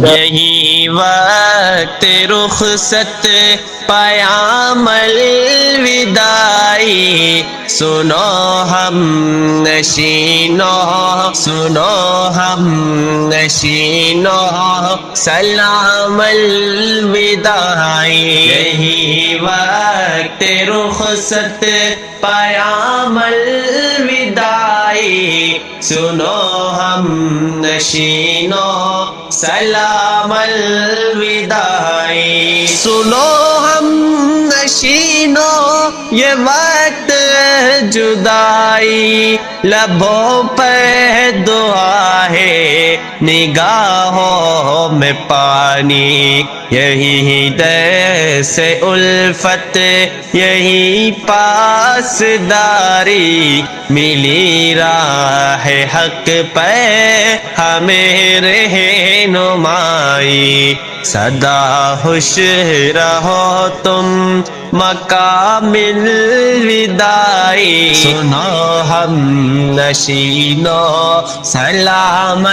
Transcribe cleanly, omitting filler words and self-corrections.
یہی وقت رخصت پیام الوداعی، سنو ہم نشینوں، سنو ہم نشینوں، سلام الوداعی۔ یہی وقت رخصت پیام الوداعی، سنو ہم نشینوں، سلام الوداعی۔ سنو ہم نشینوں، یہ وقت جدائی، لبوں پہ دعا ہے نگاہوں میں پانی، یہی درس الفت، یہی پاسداری، ملی راہ حق پہ ہمیں رہنمائی، سدا خوش رہو تم مقام الوداعی، سنو ہم نشینوں، سلام